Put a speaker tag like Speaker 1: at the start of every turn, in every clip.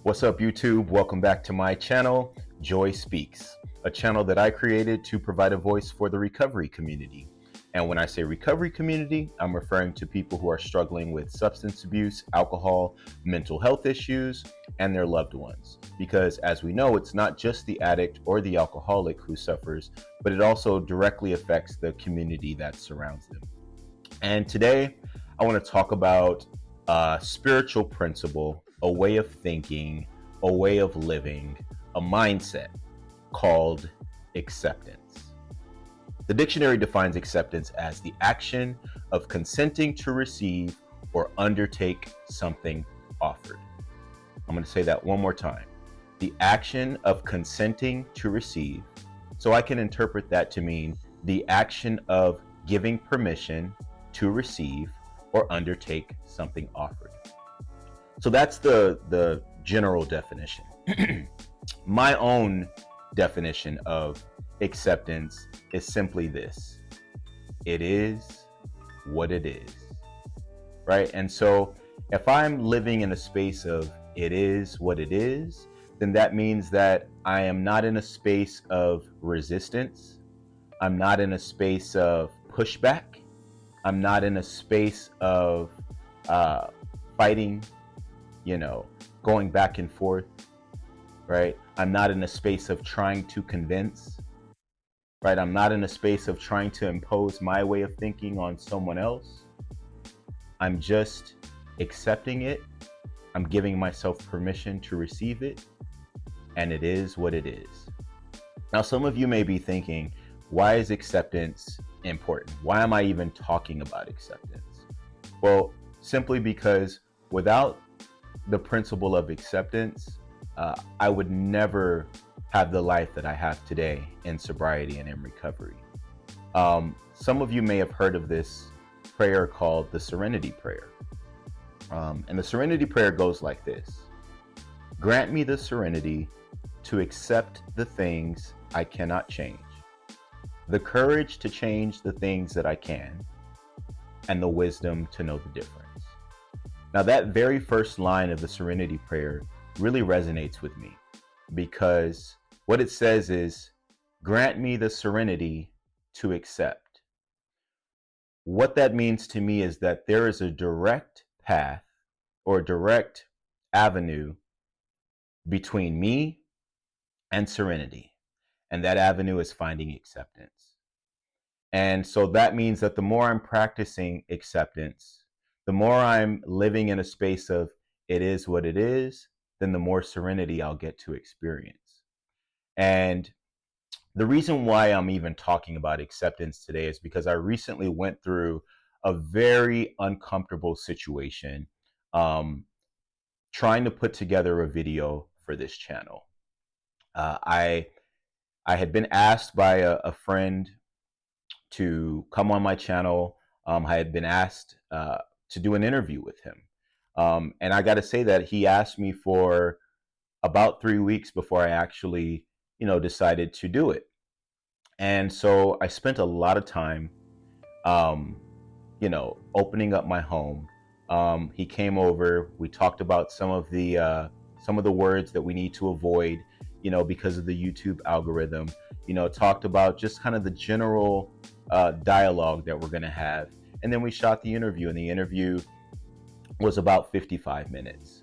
Speaker 1: What's up, YouTube? Welcome back to my channel, Joy Speaks, a channel that I created to provide a voice for the recovery community. And when I say recovery community, I'm referring to people who are struggling with substance abuse, alcohol, mental health issues, and their loved ones. Because as we know, it's not just the addict or the alcoholic who suffers, but it also directly affects the community that surrounds them. And today, I want to talk about a spiritual principle, a way of thinking, a way of living, a mindset called acceptance. The dictionary defines acceptance as the action of consenting to receive or undertake something offered. I'm going to say that one more time. The action of consenting to receive. So I can interpret that to mean the action of giving permission to receive or undertake something offered. So that's the general definition. My own definition of acceptance is simply this: it is what it is, right? And so if I'm living in a space of it is what it is, then that means that I am not in a space of resistance. I'm not in a space of pushback. I'm not in a space of fighting, going back and forth, right? I'm not in a space of trying to convince, right? I'm not in a space of trying to impose my way of thinking on someone else. I'm just accepting it. I'm giving myself permission to receive it, and it is what it is. Now, some of you may be thinking, why is acceptance important? Why am I even talking about acceptance? Well, simply because without the principle of acceptance, I would never have the life that I have today in sobriety and in recovery. Some of you may have heard of this prayer called the Serenity Prayer. And the Serenity Prayer goes like this: grant me the serenity to accept the things I cannot change, the courage to change the things that I can, and the wisdom to know the difference. Now, that very first line of the Serenity Prayer really resonates with me, because what it says is, grant me the serenity to accept. What that means to me is that there is a direct path or direct avenue between me and serenity. And that avenue is finding acceptance. And so that means that the more I'm practicing acceptance, the more I'm living in a space of it is what it is, then the more serenity I'll get to experience. And the reason why I'm even talking about acceptance today is because I recently went through a very uncomfortable situation, trying to put together a video for this channel. I had been asked by a friend to come on my channel. I had been asked to do an interview with him. And I got to say that he asked me for about 3 weeks before I actually, decided to do it. And so I spent a lot of time, opening up my home. He came over. We talked about some of the words that we need to avoid, because of the YouTube algorithm. Talked about just kind of the general dialogue that we're going to have. And then we shot the interview, and the interview was about 55 minutes.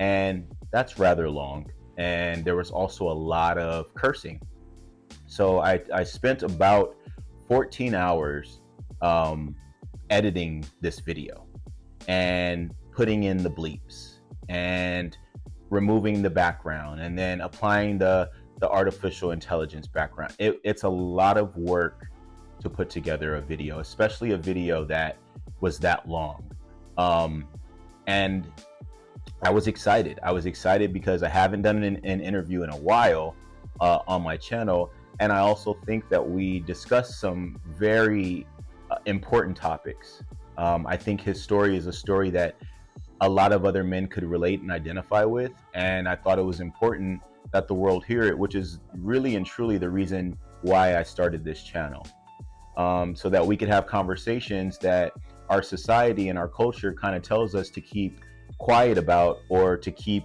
Speaker 1: And that's rather long. And there was also a lot of cursing. So I spent about 14 hours editing this video and putting in the bleeps and removing the background and then applying the artificial intelligence background. It's a lot of work to put together a video, especially a video that was that long. And I was excited. I was excited because I haven't done an interview in a while on my channel. And I also think that we discussed some very important topics. I think his story is a story that a lot of other men could relate and identify with. And I thought it was important that the world hear it, which is really and truly the reason why I started this channel. So that we could have conversations that our society and our culture kind of tells us to keep quiet about, or to keep,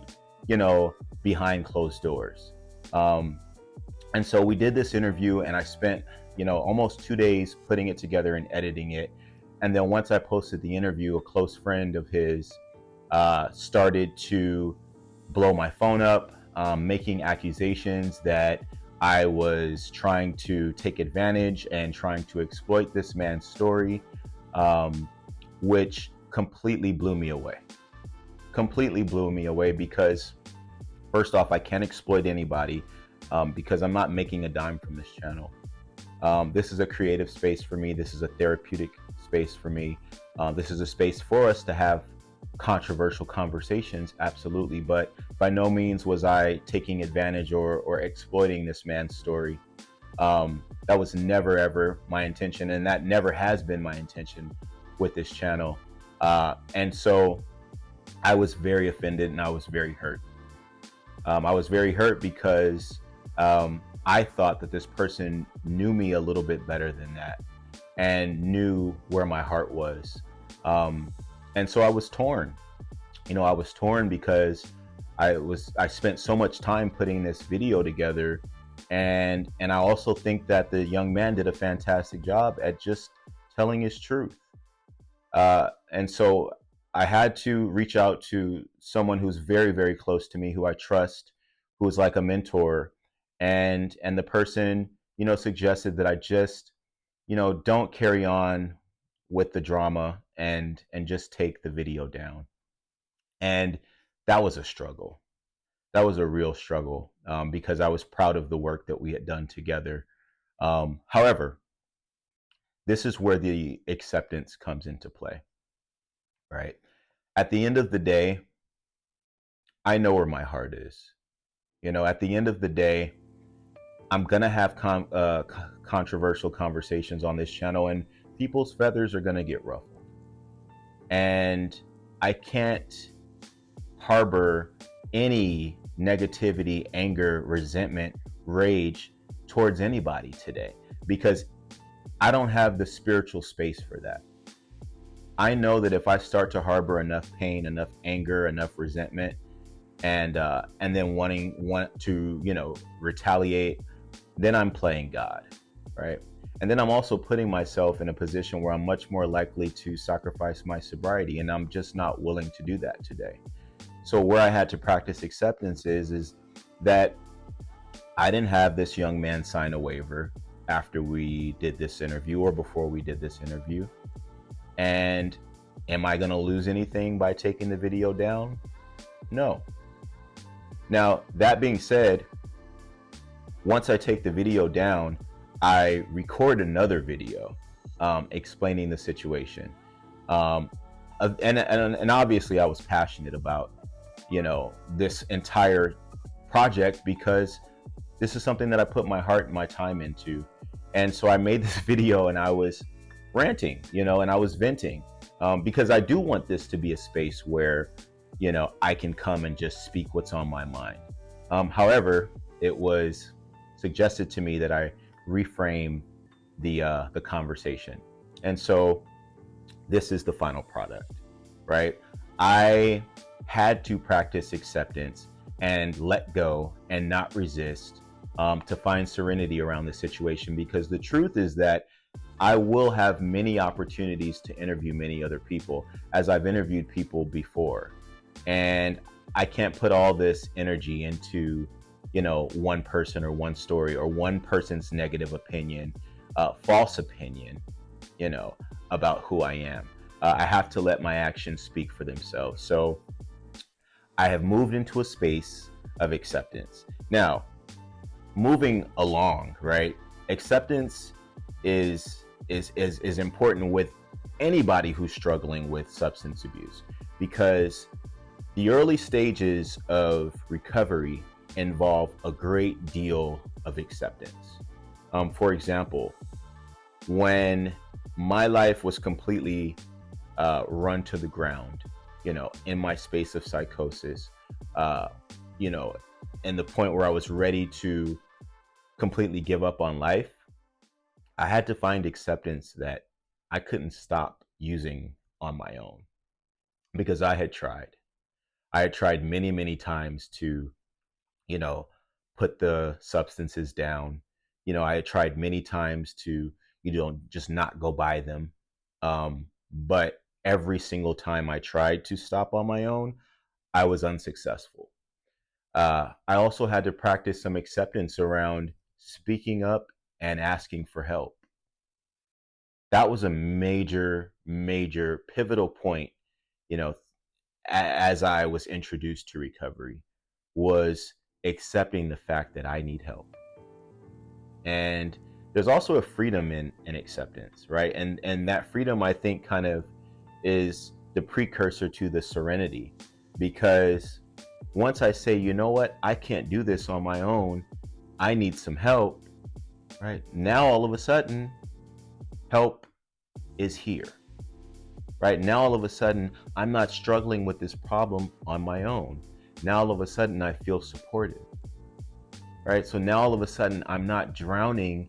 Speaker 1: behind closed doors. Um, and so we did this interview, and I spent, almost 2 days putting it together and editing it. And then once I posted the interview, a close friend of his started to blow my phone up, making accusations that I was trying to take advantage and trying to exploit this man's story, um, which completely blew me away. Completely blew me away because, first off, I can't exploit anybody because I'm not making a dime from this channel. This is a creative space for me. This is a therapeutic space for me. This is a space for us to have controversial conversations, absolutely. But by no means was I taking advantage or exploiting this man's story. That was never, ever my intention. And that never has been my intention with this channel. And so I was very offended and I was very hurt. I was very hurt because I thought that this person knew me a little bit better than that and knew where my heart was. And so I was torn. I was torn because I spent so much time putting this video together, and I also think that the young man did a fantastic job at just telling his truth. And so I had to reach out to someone who's very, very close to me, who I trust, who is like a mentor, and the person, suggested that I just, don't carry on with the drama and just take the video down. And that was a struggle. That was a real struggle, because I was proud of the work that we had done together. However, this is where the acceptance comes into play, right? At the end of the day, I know where my heart is. At the end of the day, I'm gonna have controversial conversations on this channel, and people's feathers are gonna get ruffled. And I can't harbor any negativity, anger, resentment, rage towards anybody today, because I don't have the spiritual space for that. I know that if I start to harbor enough pain, enough anger, enough resentment, and then want to retaliate, then I'm playing God, right? And then I'm also putting myself in a position where I'm much more likely to sacrifice my sobriety, and I'm just not willing to do that today. So where I had to practice acceptance is that I didn't have this young man sign a waiver after we did this interview or before we did this interview. And am I going to lose anything by taking the video down? No. Now, that being said, once I take the video down, I record another video explaining the situation. And obviously I was passionate about, this entire project, because this is something that I put my heart and my time into. And so I made this video and I was ranting, and I was venting, because I do want this to be a space where, I can come and just speak what's on my mind. However, it was suggested to me that I reframe the conversation. And so this is the final product, right? I had to practice acceptance and let go and not resist, to find serenity around the situation, because the truth is that I will have many opportunities to interview many other people, as I've interviewed people before. And I can't put all this energy into, one person or one story or one person's negative opinion, false opinion, about who I am. I have to let my actions speak for themselves. So I have moved into a space of acceptance. Now, moving along, right? Acceptance is important with anybody who's struggling with substance abuse, because the early stages of recovery involve a great deal of acceptance. For example, when my life was completely run to the ground, in my space of psychosis, and the point where I was ready to completely give up on life, I had to find acceptance that I couldn't stop using on my own, because I had tried. I had tried many, many times to, you know, put the substances down. I had tried many times to, just not go buy them. But every single time I tried to stop on my own, I was unsuccessful. I also had to practice some acceptance around speaking up and asking for help. That was a major, major pivotal point, you know, as I was introduced to recovery, was accepting the fact that I need help. And there's also a freedom in acceptance, right? And that freedom, I think, kind of is the precursor to the serenity, because once I say, you know what, I can't do this on my own, I need some help, right? Now all of a sudden, help is here. Right now, all of a sudden, I'm not struggling with this problem on my own. Now, all of a sudden, I feel supported. Right. So now, all of a sudden, I'm not drowning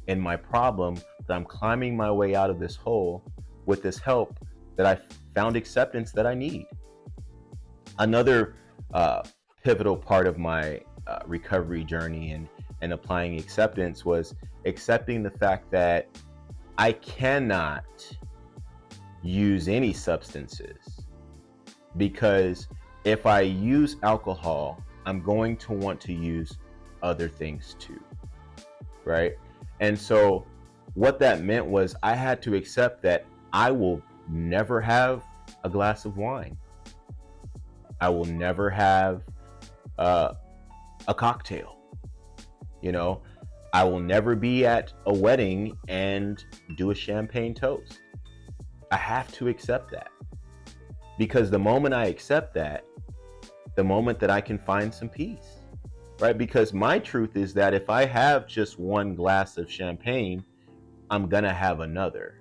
Speaker 1: in my problem, but I'm climbing my way out of this hole with this help that I found acceptance that I need. Another pivotal part of my recovery journey and applying acceptance was accepting the fact that I cannot use any substances, because if I use alcohol, I'm going to want to use other things too, right? And so what that meant was I had to accept that I will never have a glass of wine. I will never have a cocktail. I will never be at a wedding and do a champagne toast. I have to accept that, because the moment I accept that, the moment that I can find some peace, right? Because my truth is that if I have just one glass of champagne, I'm going to have another,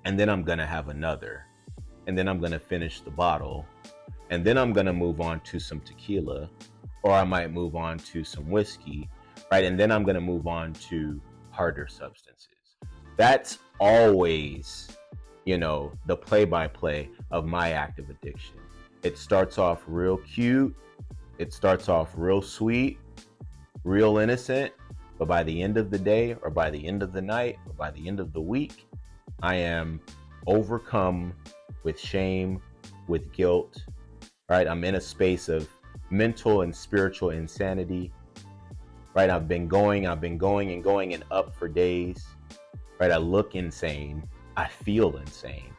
Speaker 1: and then I'm going to have another, and then I'm going to finish the bottle, and then I'm going to move on to some tequila, or I might move on to some whiskey, right? And then I'm going to move on to harder substances. That's always, the play-by-play of my active addiction. It starts off real cute. It starts off real sweet, real innocent. But by the end of the day, or by the end of the night, or by the end of the week, I am overcome with shame, with guilt, right? I'm in a space of mental and spiritual insanity, right? I've been going and going and up for days, right? I look insane. I feel insane,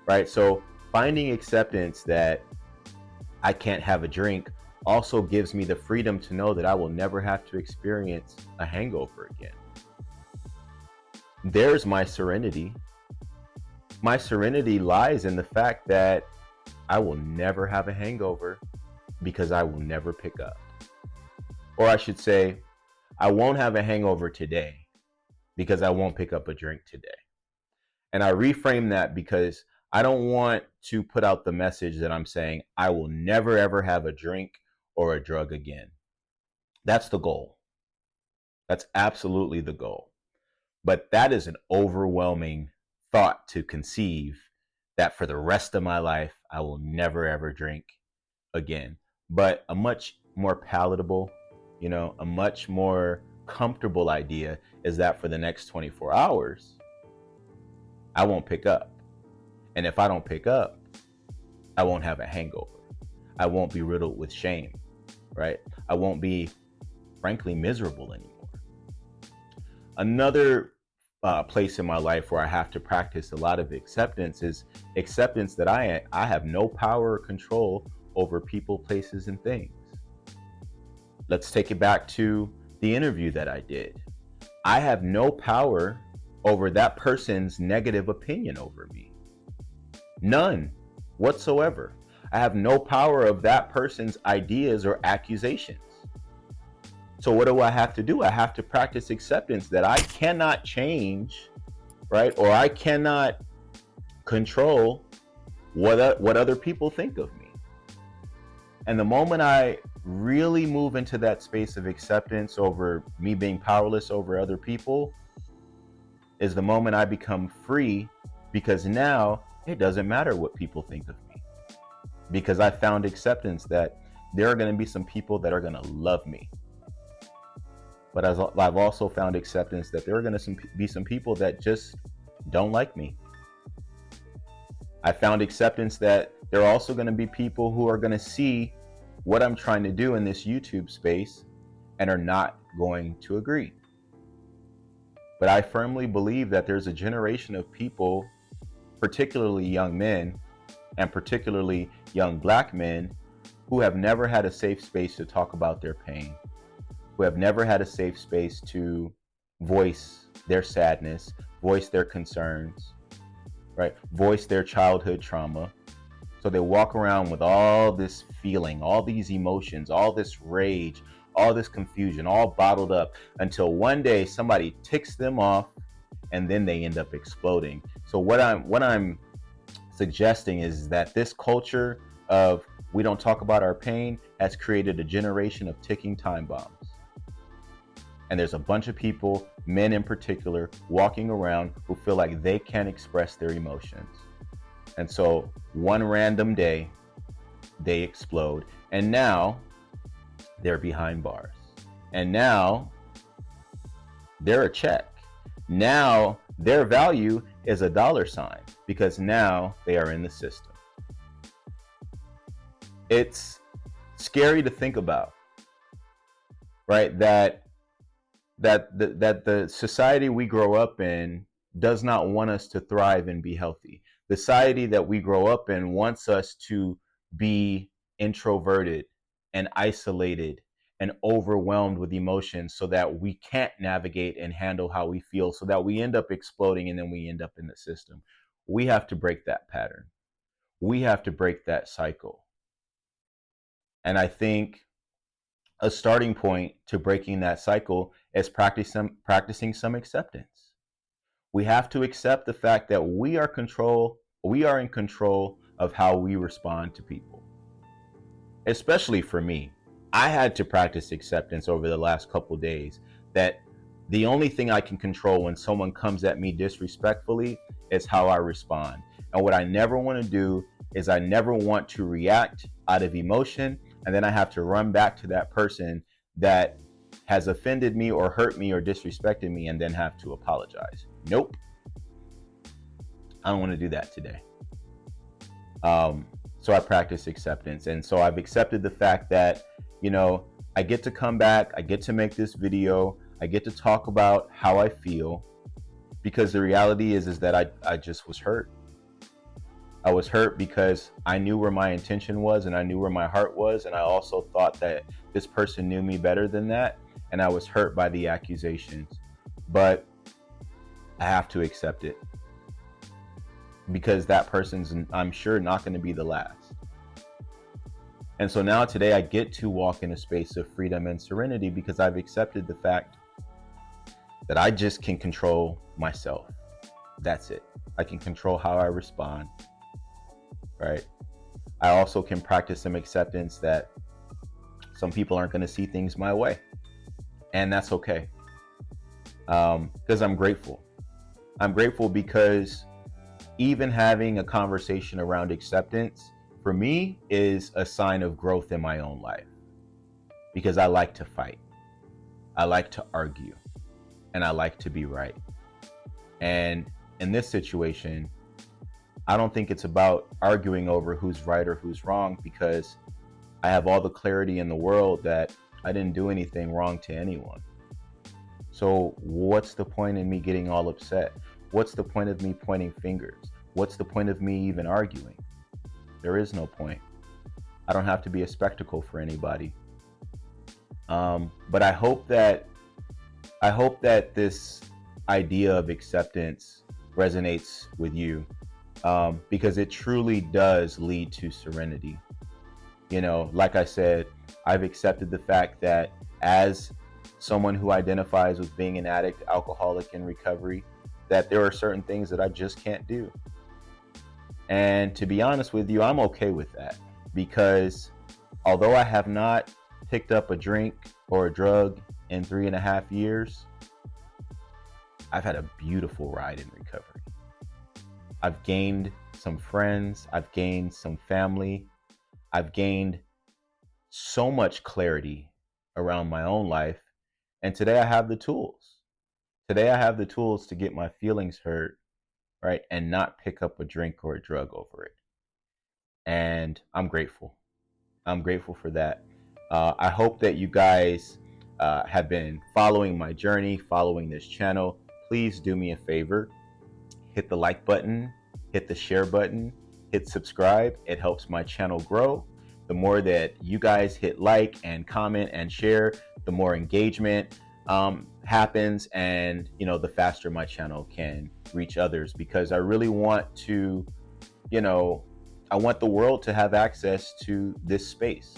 Speaker 1: right? So finding acceptance that I can't have a drink also gives me the freedom to know that I will never have to experience a hangover again. There's my serenity. My serenity lies in the fact that I will never have a hangover, because I will never pick up. Or I should say, I won't have a hangover today because I won't pick up a drink today. And I reframe that because I don't want to put out the message that I'm saying I will never ever have a drink or a drug again. That's the goal. That's absolutely the goal. But that is an overwhelming thought to conceive, that for the rest of my life, I will never ever drink again. But a much more palatable, a much more comfortable idea is that for the next 24 hours, I won't pick up. And if I don't pick up, I won't have a hangover. I won't be riddled with shame, right? I won't be, frankly, miserable anymore. Another place in my life where I have to practice a lot of acceptance is acceptance that I have no power or control over people, places, and things. Let's take it back to the interview that I did. I have no power over that person's negative opinion over me. None whatsoever. I have no power of that person's ideas or accusations. So what do I have to do? I have to practice acceptance that I cannot change, right? Or I cannot control what other people think of me. And the moment I really move into that space of acceptance over me being powerless over other people is the moment I become free, because now it doesn't matter what people think of me. because I found acceptance that there are going to be some people that are going to love me. But as I've also found acceptance that there are going to be some people that just don't like me. I found acceptance that there are also going to be people who are going to see what I'm trying to do in this YouTube space and are not going to agree. But I firmly believe that there's a generation of people, particularly young men and particularly young Black men, who have never had a safe space to talk about their pain, who have never had a safe space to voice their sadness, voice their concerns, right? Voice their childhood trauma. So they walk around with all this feeling, all these emotions, all this rage, all this confusion, all bottled up until one day somebody ticks them off and then they end up exploding. So what I'm suggesting is that this culture of we don't talk about our pain has created a generation of ticking time bombs. And there's a bunch of people, men in particular, walking around who feel like they can't express their emotions. And so one random day, they explode. And now they're behind bars. And now they're a check. Now their value is a $sign because now they are in the system. It's scary to think about, right? That the society we grow up in does not want us to thrive and be healthy. The society that we grow up in wants us to be introverted and isolated and overwhelmed with emotions so that we can't navigate and handle how we feel, so that we end up exploding and then we end up in the system. We have to break that pattern. We have to break that cycle. And I think a starting point to breaking that cycle is practicing some acceptance. We have to accept the fact that we are in control of how we respond to people. Especially for me, I had to practice acceptance over the last couple days that the only thing I can control when someone comes at me disrespectfully is how I respond. And what I never want to do is I never want to react out of emotion and then I have to run back to that person that has offended me or hurt me or disrespected me and then have to apologize. Nope. I don't want to do that today. So I practice acceptance. And so I've accepted the fact that, I get to come back, I get to make this video, I get to talk about how I feel, because the reality is that I just was hurt. I was hurt because I knew where my intention was and I knew where my heart was. And I also thought that this person knew me better than that. And I was hurt by the accusations. But I have to accept it because that person's, I'm sure, not going to be the last. And so now today I get to walk in a space of freedom and serenity because I've accepted the fact that I just can control myself. That's it. I can control how I respond. Right? I also can practice some acceptance that some people aren't going to see things my way. And that's okay. Because I'm grateful. I'm grateful because even having a conversation around acceptance for me is a sign of growth in my own life. Because I like to fight. I like to argue. And I like to be right. And in this situation, I don't think it's about arguing over who's right or who's wrong, because I have all the clarity in the world that I didn't do anything wrong to anyone. So what's the point in me getting all upset? What's the point of me pointing fingers? What's the point of me even arguing? There is no point. I don't have to be a spectacle for anybody. But I hope that this idea of acceptance resonates with you, because it truly does lead to serenity. Like I said, I've accepted the fact that as someone who identifies with being an addict, alcoholic in recovery, that there are certain things that I just can't do. And to be honest with you, I'm okay with that, because although I have not picked up a drink or a drug in 3.5 years, I've had a beautiful ride in recovery. I've gained some friends, I've gained some family, I've gained so much clarity around my own life. And today I have the tools. Today I have the tools to get my feelings hurt, right? And not pick up a drink or a drug over it. And I'm grateful. I'm grateful for that. I hope that you guys have been following my journey, following this channel. Please do me a favor, hit the like button, hit the share button, hit subscribe. It helps my channel grow. The more that you guys hit like and comment and share, the more engagement happens, and the faster my channel can reach others, because I really want to, I want the world to have access to this space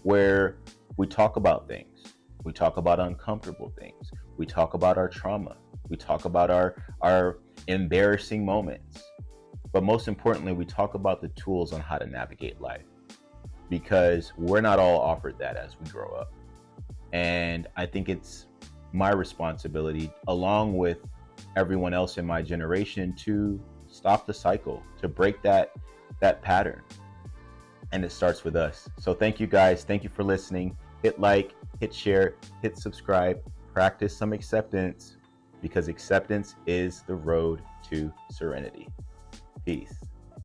Speaker 1: where we talk about things. We talk about uncomfortable things. We talk about our trauma. We talk about our embarrassing moments. But most importantly, we talk about the tools on how to navigate life, because we're not all offered that as we grow up. And I think it's my responsibility, along with everyone else in my generation, to stop the cycle, to break that pattern. And it starts with us. So thank you guys. Thank you for listening. Hit like, hit share, hit subscribe, practice some acceptance, because acceptance is the road to serenity. Peace.